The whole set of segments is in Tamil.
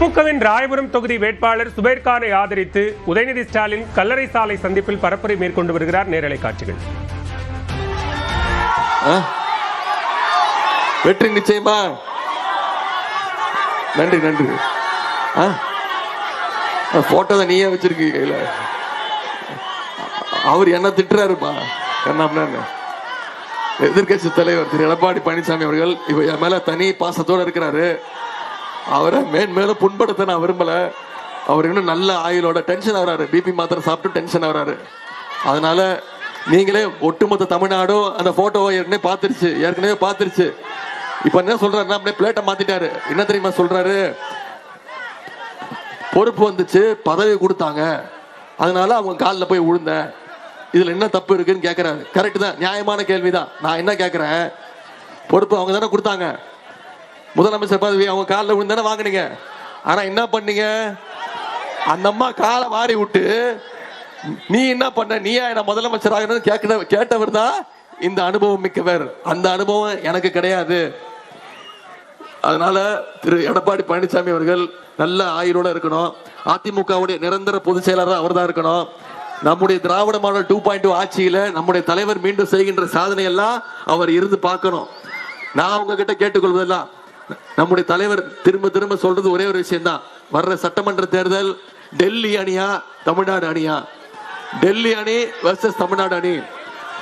திமுகவின் ராயபுரம் தொகுதி வேட்பாளர் சுபைர்கானை ஆதரித்து உதயநிதி ஸ்டாலின் கல்லறை சாலை சந்திப்பில் பரப்புரை மேற்கொண்டு வருகிறார். நேரலை காட்சிகள். வெற்றி நிச்சயமா. நன்றி நன்றி. போட்டோ தான் நீயே வச்சிருக்கீங்க. அவர் என்ன திட்டுறாருப்பா, என்ன எதிர்கட்சி தலைவர் திரு எடப்பாடி பழனிசாமி அவர்கள் இப்ப என் மேல தனி பாசத்தோடு இருக்கிறாரு. அவரை மேலும் புண்படுத்த நான் விரும்பல. அவர் இன்னும் நல்ல ஆயுளோட டென்ஷன் ஆகிறாரு. பிபி மாத்திரை சாப்பிட்டு டென்ஷன் ஆகிறாரு. அதனால நீங்களே ஒட்டுமொத்த தமிழ்நாடும் அந்த போட்டோவை ஏற்கனவே பார்த்துருச்சு. இப்ப என்ன சொல்றாருன்னா, அப்படியே பிளேட்டை மாத்திட்டாரு. என்ன தெரியுமா சொல்றாரு, பொறுப்பு வந்துச்சு, பதவி கொடுத்தாங்க, அதனால அவங்க காலில் போய் விழுந்தேன், இதுல என்ன தப்பு இருக்குன்னு கேட்கிறாரு. கரெக்ட் தான், நியாயமான கேள்விதான். நான் என்ன கேட்கிறேன், பொறுப்பு அவங்க தானே கொடுத்தாங்க, முதலமைச்சர் பதவி அவங்க காலில் விழுந்தானே வாங்கினீங்க. ஆனா என்ன பண்ணீங்க, அந்த அம்மா காலை வாரி விட்டு நீ என்ன பண்ண, நீயா என்ன முதலமைச்சர் ஆகணும்னு கேட்டவர் தான் இந்த அனுபவம் மிக்கவர். அந்த அனுபவம் எனக்கு கிடையாது. அதனால திரு எடப்பாடி பழனிசாமி அவர்கள் நல்ல ஆயுளோட இருக்கணும். அதிமுகவுடைய நிரந்தர பொதுச் செயலாளர் அவர் தான் இருக்கணும். நம்முடைய திராவிட மாடல் 2.2 ஆட்சியில நம்முடைய தலைவர் மீண்டும் செய்கின்ற சாதனை எல்லாம் அவர் இருந்து பார்க்கணும். நான் உங்ககிட்ட கேட்டுக்கொள்வதெல்லாம், நம்முடைய தலைவர் திரும்ப சொல்றது ஒரே ஒரு விஷயம் தான். வர்ற சட்டமன்ற தேர்தல் டெல்லி அணியா தமிழ்நாடு அணியா? டெல்லி அணி வெர்சஸ் தமிழ்நாடு அணி.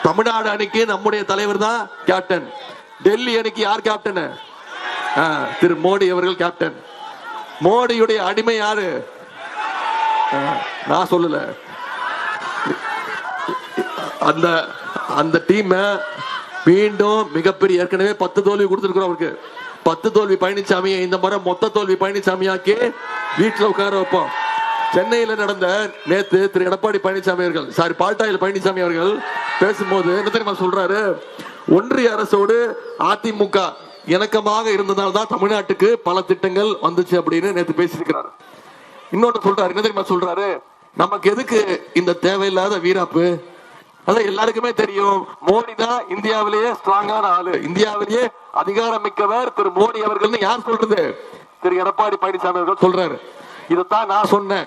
தமிழ்நாடு அணிக்கு நம்முடைய தலைவர் தான் கேப்டன். டெல்லி அணிக்கு யார் கேப்டன்? திரு மோடி அவர்கள் கேப்டன். மோடியுடைய அடிமை யாரு? நான் சொல்லல. அந்த டீம் மீண்டும் மிகப்பெரிய, ஏற்கனவே 10 தோல்வி கொடுத்திருக்கிறோம் அவருக்கு. 10 தோல்வி பழனிசாமியை இந்த முறை மொத்த தோல்வி பழனிசாமியாக்கி வீட்டில் உட்கார வைப்போம். சென்னையில் நடந்த நேத்து திரு எடப்பாடி பழனிசாமி அவர்கள் பால்டாயில் பழனிசாமி அவர்கள் பேசும்போது என்ன தெரியுமா சொல்றாரு, ஒன்றிய அரசோடு அதிமுக இணக்கமாக இருந்ததால் தான் தமிழ்நாட்டுக்கு பல திட்டங்கள் வந்துச்சு அப்படின்னு நேத்து பேசியிருக்கிறார். இன்னொன்னு சொல்றாரு, என்ன தெரியுமா சொல்றாரு, நமக்கு எதுக்கு இந்த தேவையில்லாத வீராப்பு? அதான் எல்லாருக்குமே தெரியும், மோடி தான் இந்தியாவிலேயே ஸ்ட்ராங்கான ஆளு, இந்தியாவிலேயே அதிகாரம் மிக்கவர் திரு மோடி அவர்கள். யார் சொல்றது? திரு எடப்பாடி பழனிசாமி அவர்கள் சொல்றாரு. இதைத்தான் நான் சொன்னேன்.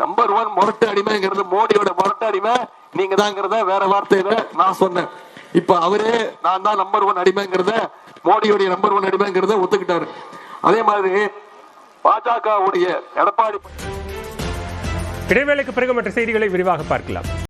நம்பர் 1 முரட்டு அடிமைங்கிறது மோடியோட முரட்டு அடிமை நீங்க தாங்கிறத வேற வார்த்தையில நான் சொன்னேன். இப்ப அவரே நான் தான் நம்பர் 1 அடிமைங்கிறத, மோடியோடைய நம்பர் 1 அடிமைங்கிறத ஒத்துக்கிட்டாரு. அதே மாதிரி பாஜக உடைய எடப்பாடி. இடைவேளைக்கு பிறகு மற்ற செய்திகளை விரிவாக பார்க்கலாம்.